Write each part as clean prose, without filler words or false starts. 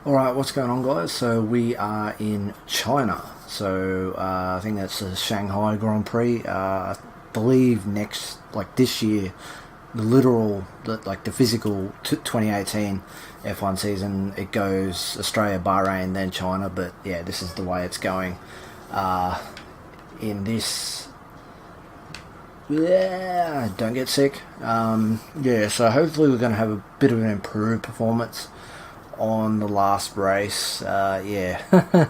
Alright, what's going on, guys? So we are in China. So I think that's the Shanghai Grand Prix. I believe this year, the physical 2018 F1 season, it goes Australia, Bahrain, then China. But yeah, this is the way it's going. In this, yeah, don't get sick. Yeah, so hopefully we're going to have a bit of an improved performance on the last race. Yeah,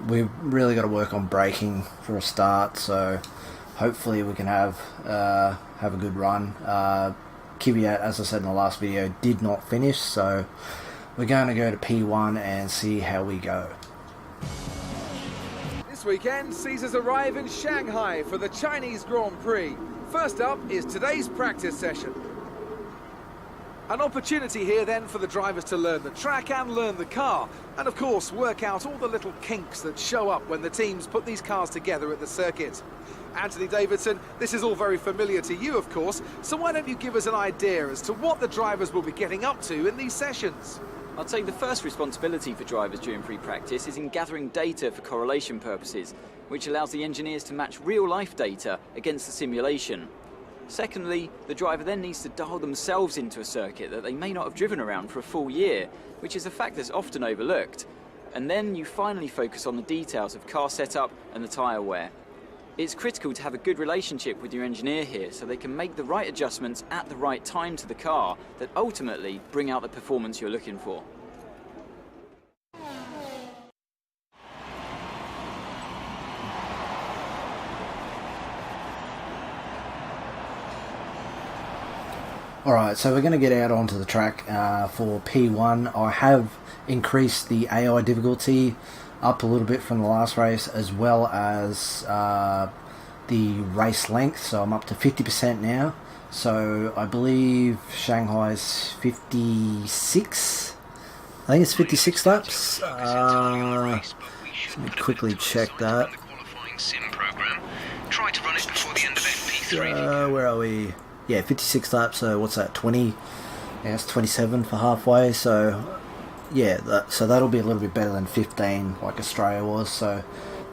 we've really got to work on braking for a start. So hopefully we can have a good run. Kvyat, as I said in the last video, did not finish, so we're going to go to P1 and see how we go. This weekend sees us arrive in Shanghai for the Chinese Grand Prix. First up is today's practice session. An opportunity here then for the drivers to learn the track and learn the car, and of course work out all the little kinks that show up when the teams put these cars together at the circuit. Anthony Davidson, this is all very familiar to you, of course, so why don't you give us an idea as to what the drivers will be getting up to in these sessions? I'd say the first responsibility for drivers during pre-practice is in gathering data for correlation purposes, which allows the engineers to match real-life data against the simulation. Secondly, the driver then needs to dial themselves into a circuit that they may not have driven around for a full year, which is a fact that's often overlooked. And then you finally focus on the details of car setup and the tyre wear. It's critical to have a good relationship with your engineer here so they can make the right adjustments at the right time to the car that ultimately bring out the performance you're looking for. Alright, so we're going to get out onto the track for P1. I have increased the AI difficulty up a little bit from the last race, as well as the race length, so I'm up to 50% now. So I believe Shanghai's 56, I think it's 56 laps. Let me quickly check that. Where are we? Yeah, 56 laps, so what's that, 20? Yeah, it's 27 for halfway, so yeah, so that'll be a little bit better than 15 like Australia was, so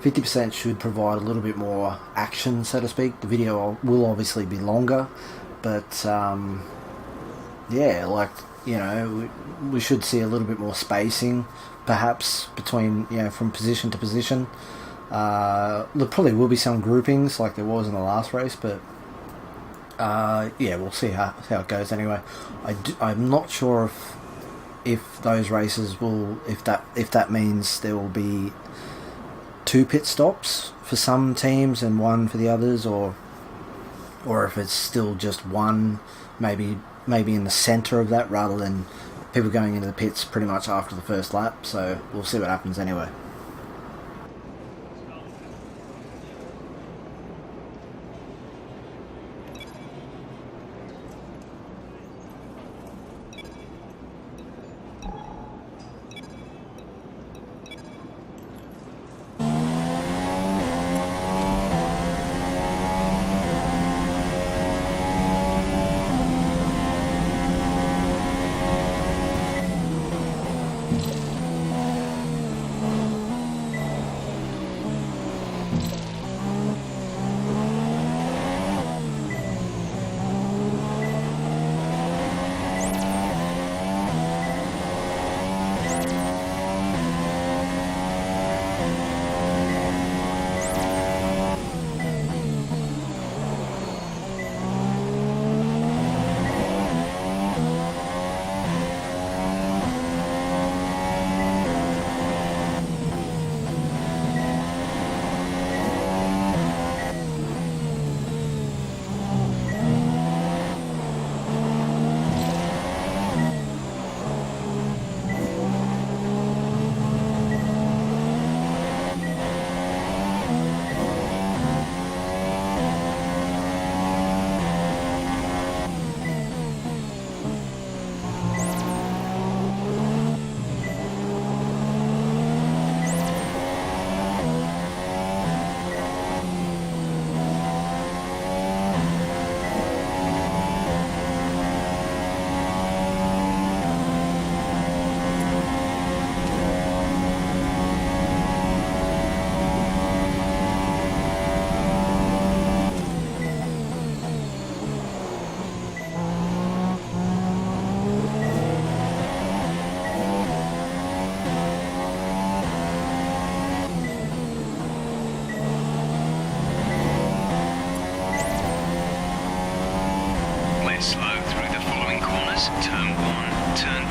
50% should provide a little bit more action, so to speak. The video will obviously be longer, but yeah, like, you know, we should see a little bit more spacing, perhaps, between, you know, from position to position. There probably will be some groupings like there was in the last race, but yeah, we'll see how it goes anyway. I'm not sure if those races will, if that means there will be 2 pit stops for some teams and 1 for the others, or if it's still just 1, maybe in the center of that, rather than people going into the pits pretty much after the first lap. So we'll see what happens anyway.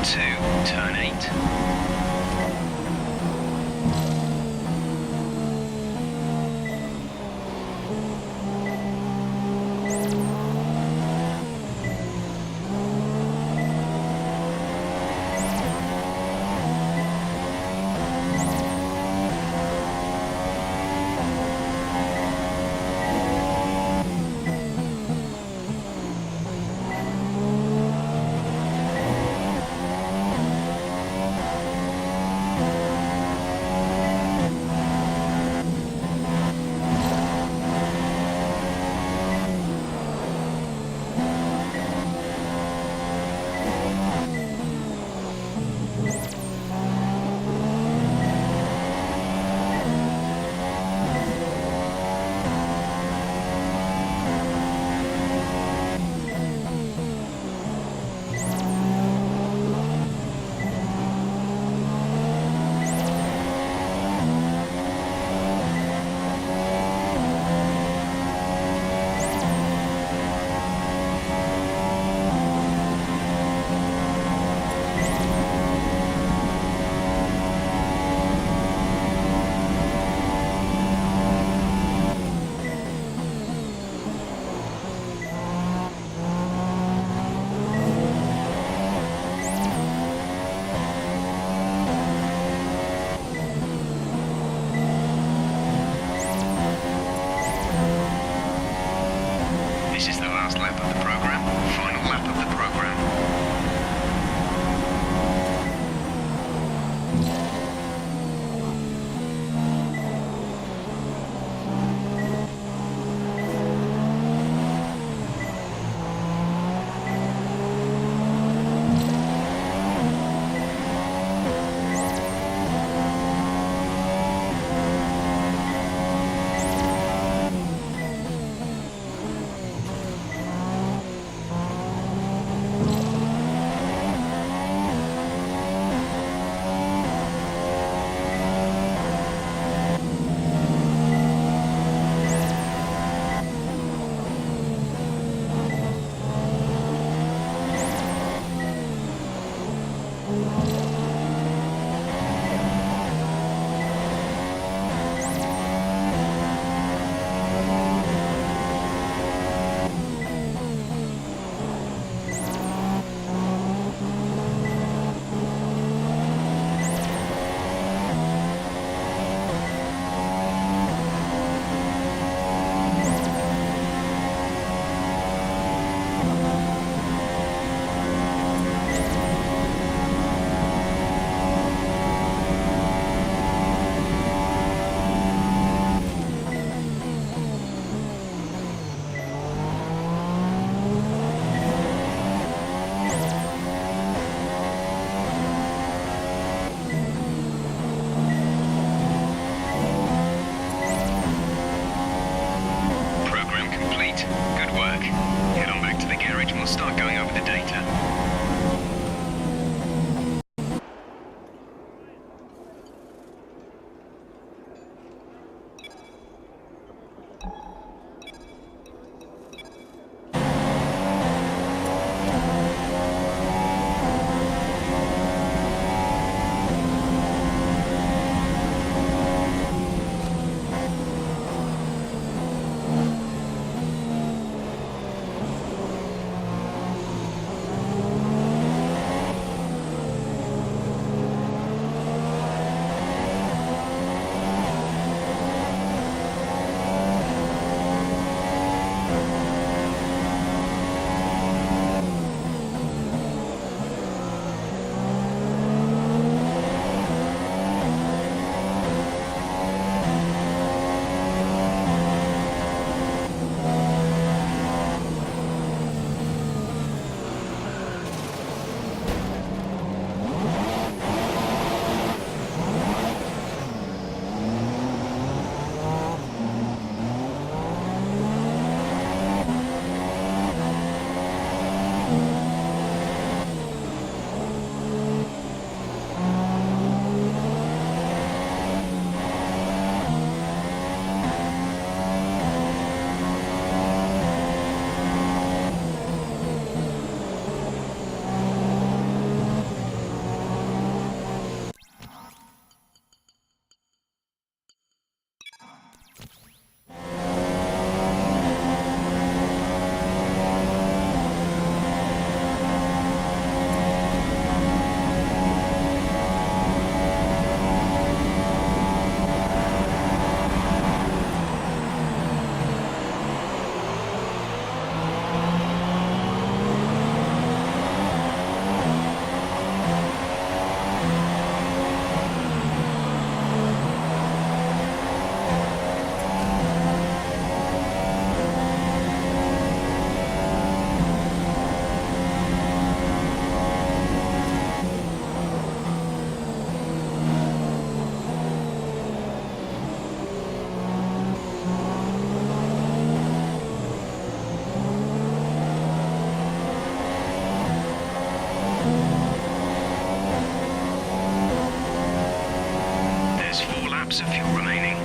2, turn 8. This is the last lap of the program, final lap of the program. laps of fuel remaining.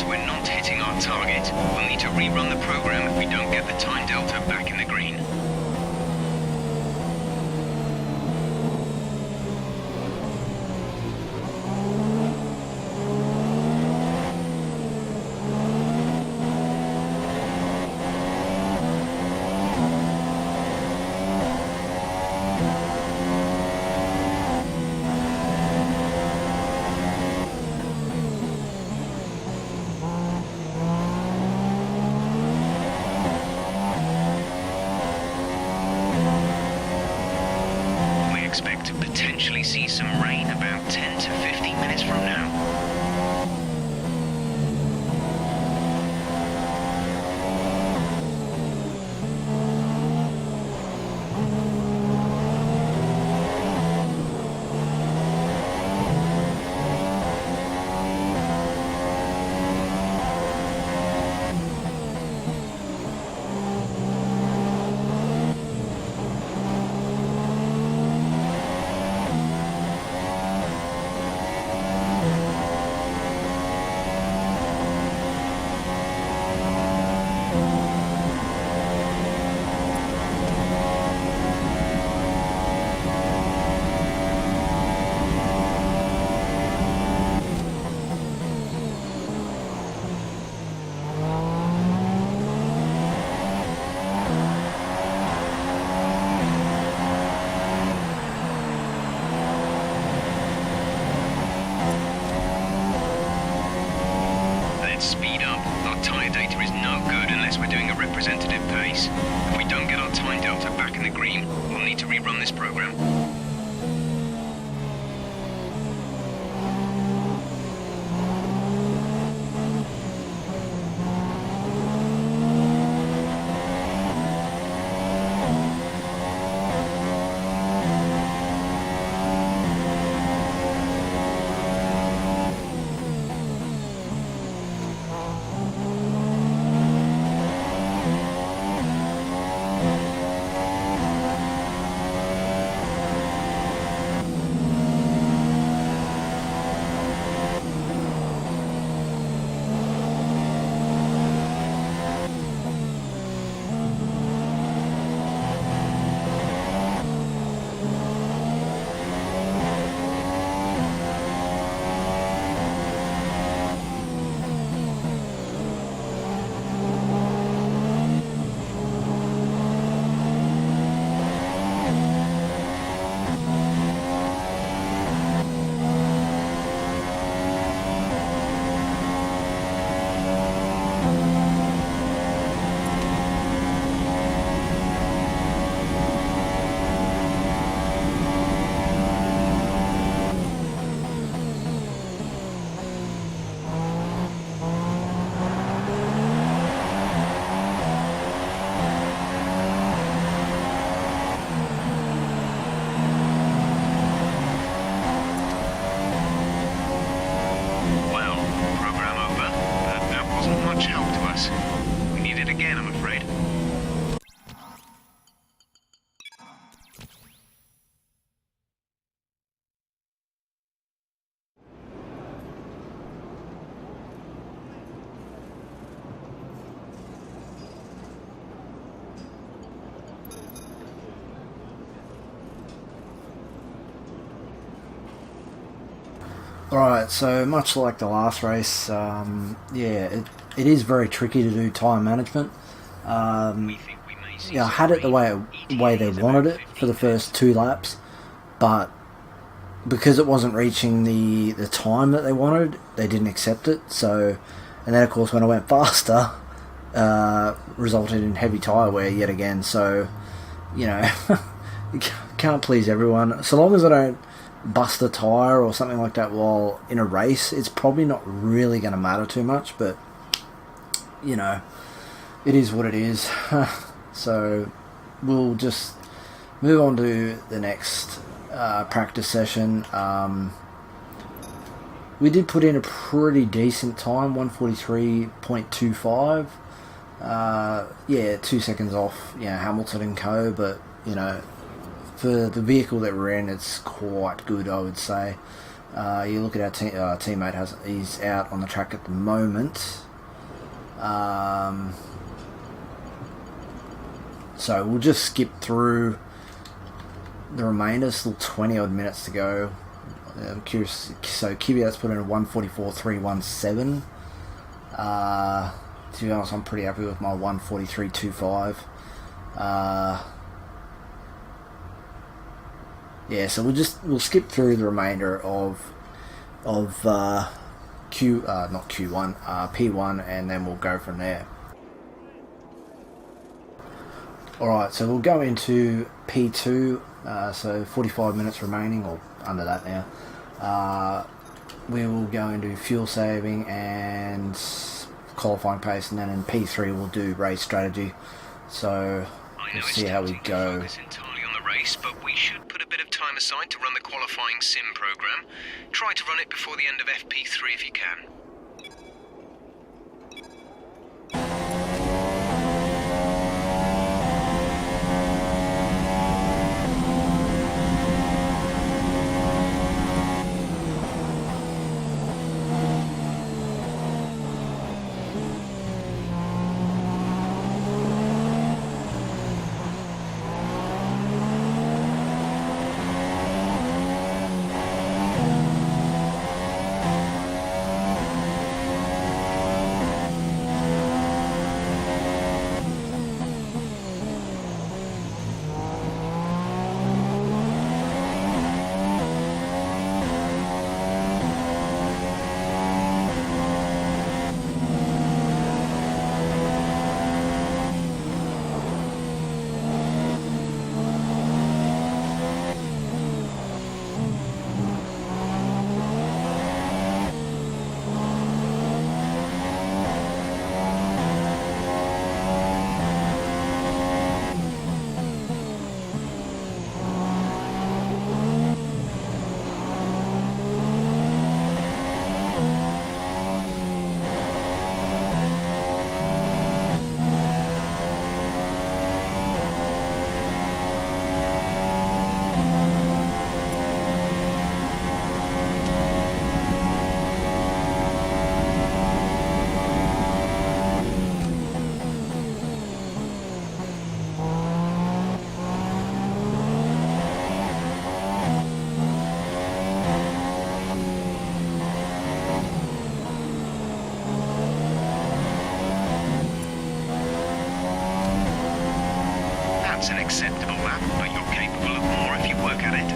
We're not hitting our target. We'll need to rerun the program if we don't get the time delta back in the green. Expect to potentially see some rain about 10 to 15 minutes from now. Speed up. Our tyre data is no good unless we're doing a representative pace. If we don't get our time delta back in the green, we'll need to rerun this program. Alright, so much like the last race, it is very tricky to do time management. I had it the way they wanted it for the first 2 laps, but because it wasn't reaching the time that they wanted, they didn't accept it. So, and then of course when I went faster, resulted in heavy tyre wear yet again. So, you can't please everyone. So long as I don't bust a tyre or something like that while in a race, it's probably not really going to matter too much, but it is what it is. So we'll just move on to the next practice session. We did put in a pretty decent time, 1:43.25. 2 seconds off Hamilton and co, but for the vehicle that we're in, it's quite good, I would say. You look at our teammate, he's out on the track at the moment. So we'll just skip through the remainder. Still 20 odd minutes to go. I'm curious. So Kvyat's put in a 1:44.317. To be honest, I'm pretty happy with my 1:43.25. So we'll skip through the remainder of P1, and then we'll go from there. Alright, so we'll go into P2, so 45 minutes remaining, or under that now. We will go into fuel saving and qualifying pace, and then in P3 we'll do race strategy. So we'll see how we go. Entirely on the race, but we should put a bit of time aside to run the qualifying sim program. Try to run it before the end of FP3 if you can. That's an acceptable lap, but you're capable of more if you work at it.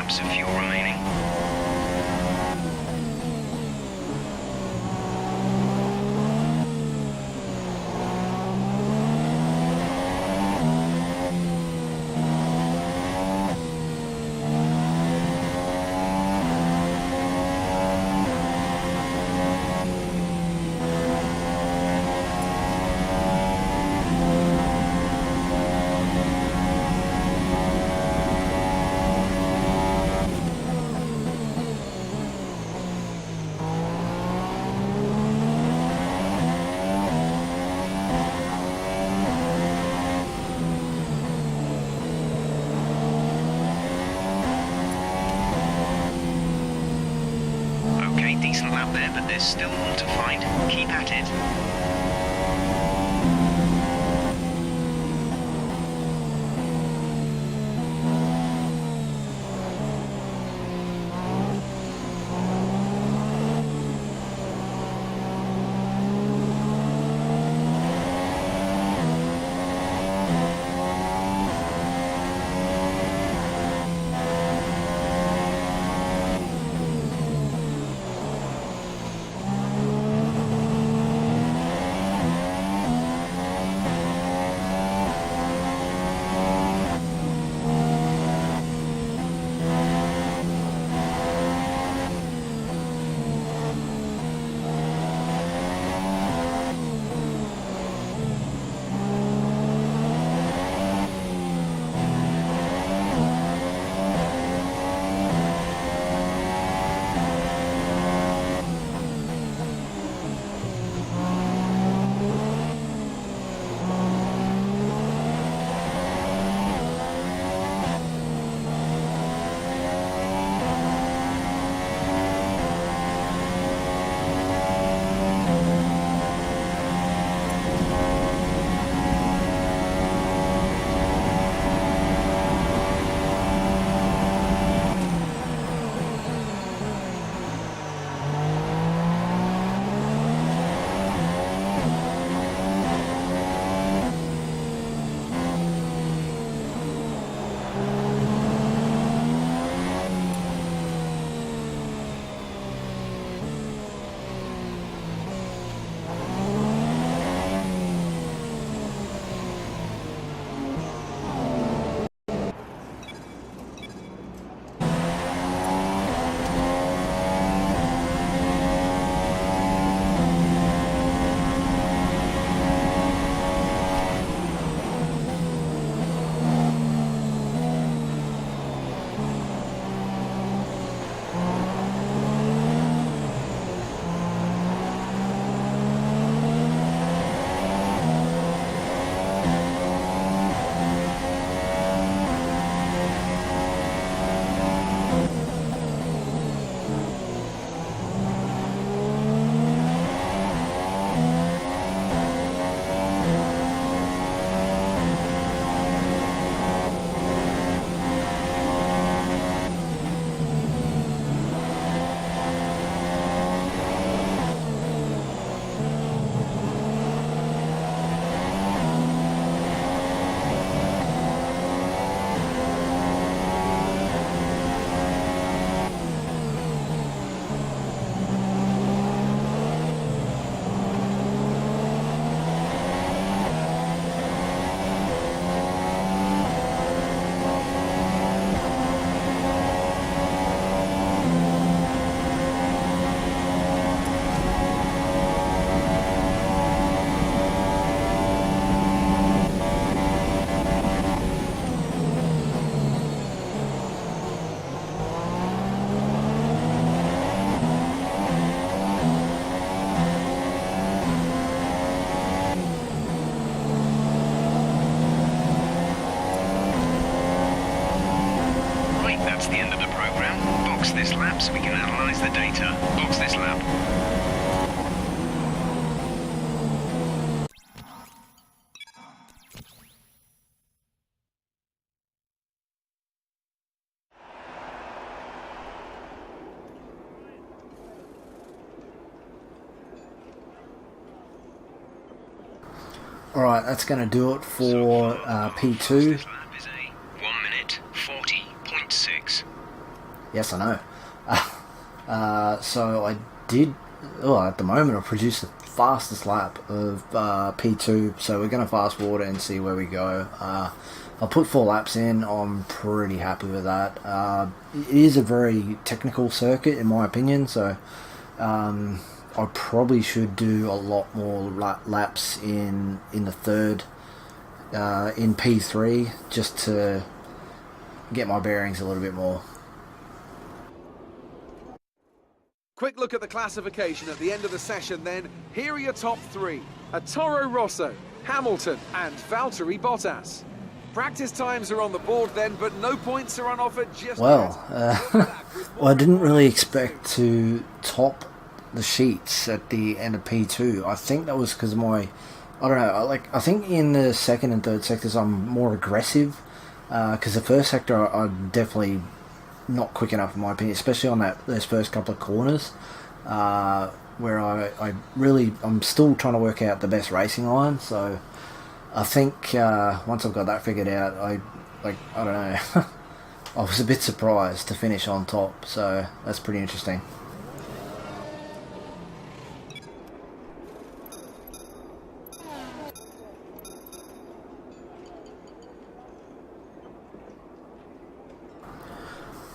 Of fuel remaining. Okay, decent lap there, but there's still more to find. Keep at it. lap so we can analyze the data. Box this lap. Alright, that's going to do it for P2. 1 minute 40.6. Yes, I know. So I did, at the moment I've produced the fastest lap of P2, so we're going to fast forward it and see where we go. I put 4 laps in. I'm pretty happy with that. It is a very technical circuit in my opinion, so I probably should do a lot more laps in the third, in P3, just to get my bearings a little bit more. Quick look at the classification at the end of the session then. Here are your top 3. A Toro Rosso, Hamilton and Valtteri Bottas. Practice times are on the board then, but no points are on offer just well, yet. Well, I didn't really expect to top the sheets at the end of P2. I think that was because of my, I don't know, I think in the second and third sectors I'm more aggressive, because the first sector I'm definitely not quick enough in my opinion, especially on those first couple of corners, where I'm still trying to work out the best racing line. So I think once I've got that figured out, I don't know. I was a bit surprised to finish on top, so that's pretty interesting.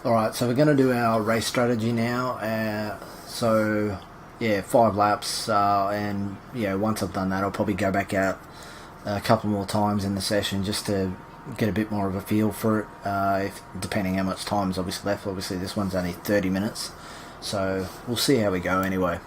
Alright, so we're going to do our race strategy now. So, yeah, 5 laps, and yeah, once I've done that, I'll probably go back out a couple more times in the session just to get a bit more of a feel for it, depending how much time's obviously left. Obviously this one's only 30 minutes, so we'll see how we go anyway.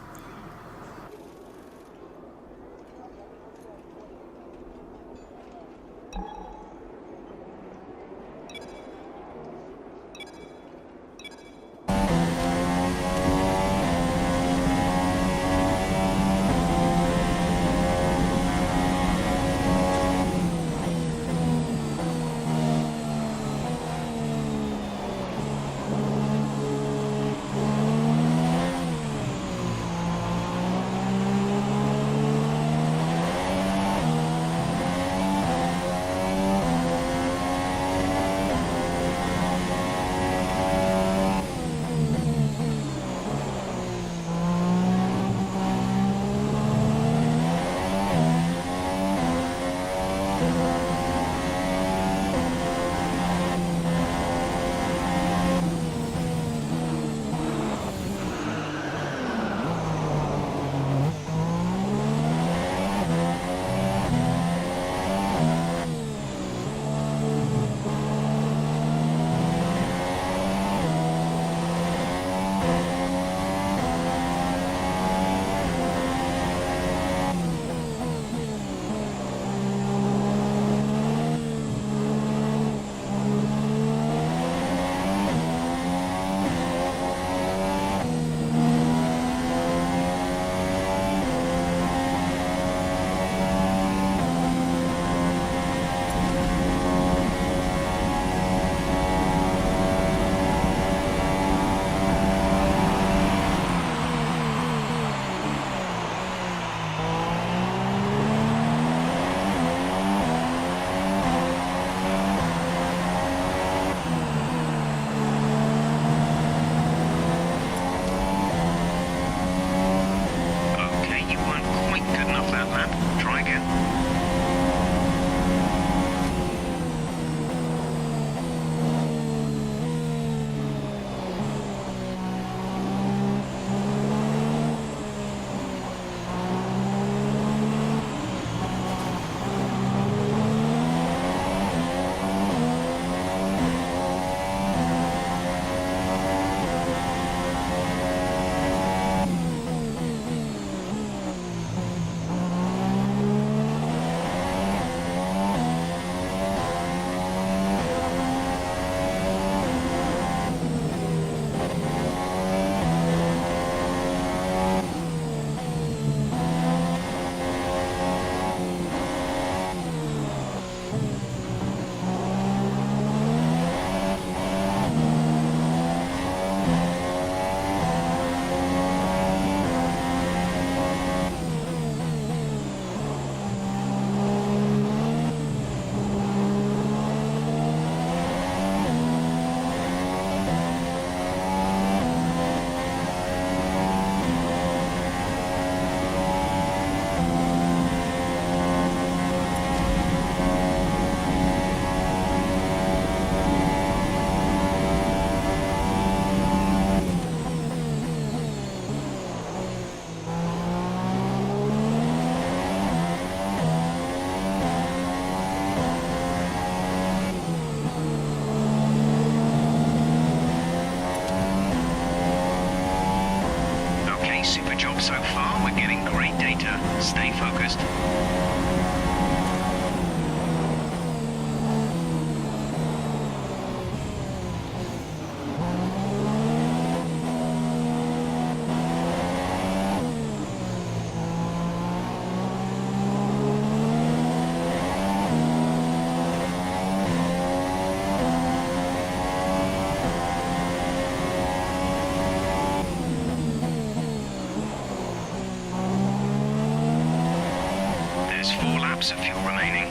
So far, we're getting great data. Stay focused. drops of fuel remaining.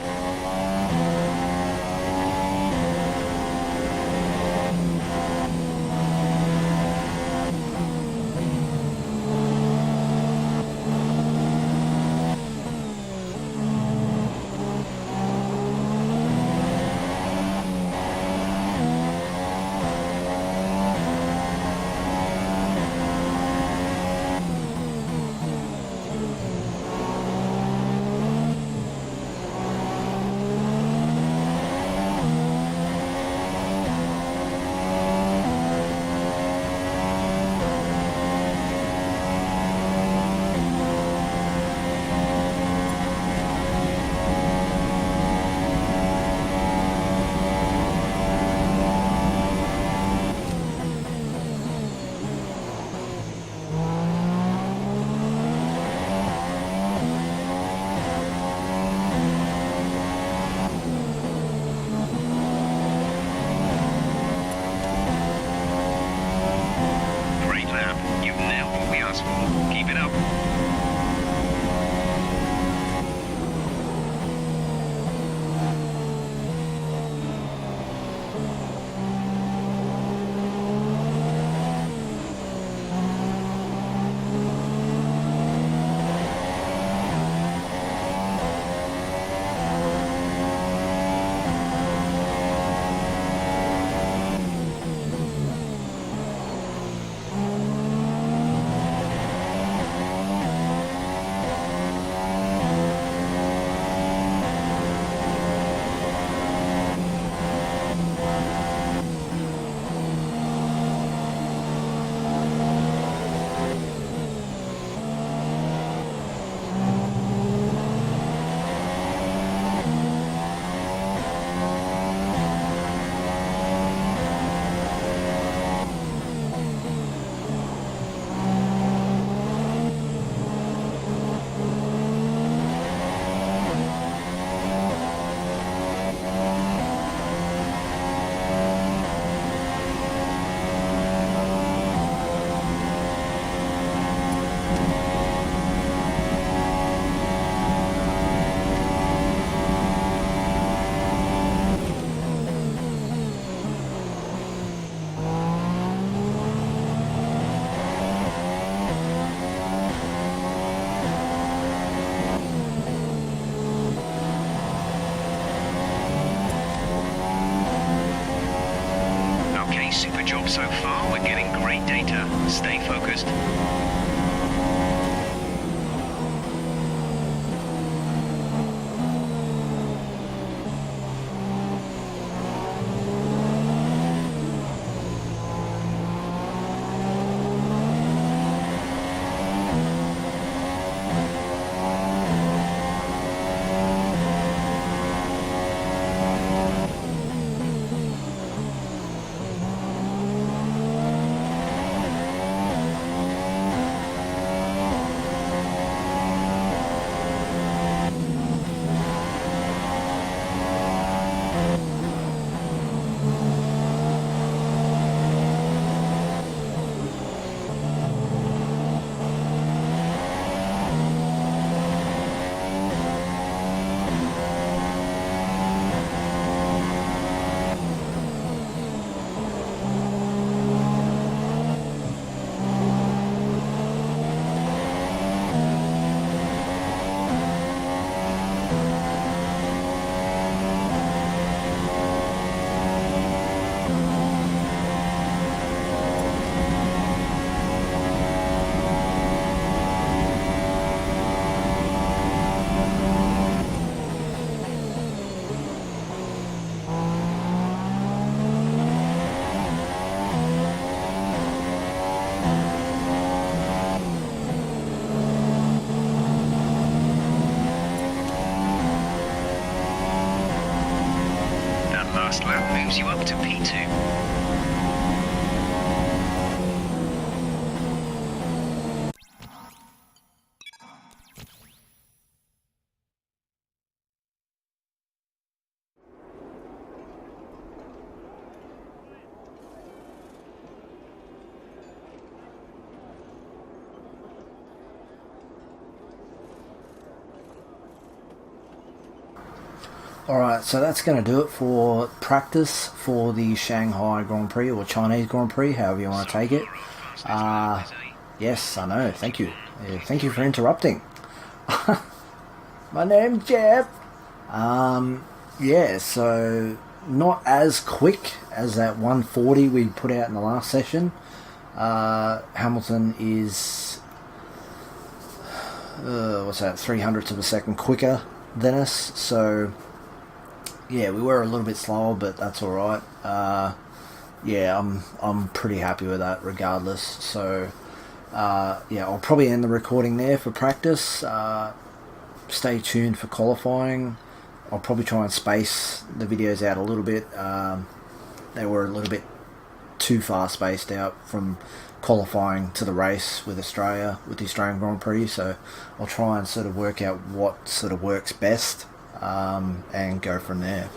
Keep it up. Super job so far. We're getting great data. Stay focused. Last lap moves you up to P2. Alright, so that's going to do it for practice for the Shanghai Grand Prix, or Chinese Grand Prix, however you want to take it. Yes, I know, thank you. Thank you for interrupting. My name's Jeff. Yeah, so not as quick as that 140 we put out in the last session. Hamilton is, what's that, 300ths of a second quicker than us, so yeah, we were a little bit slower, but that's alright. Yeah, I'm pretty happy with that regardless, so yeah, I'll probably end the recording there for practice. Stay tuned for qualifying. I'll probably try and space the videos out a little bit. They were a little bit too far spaced out from qualifying to the race with Australia, with the Australian Grand Prix, so I'll try and sort of work out what sort of works best, and go from there.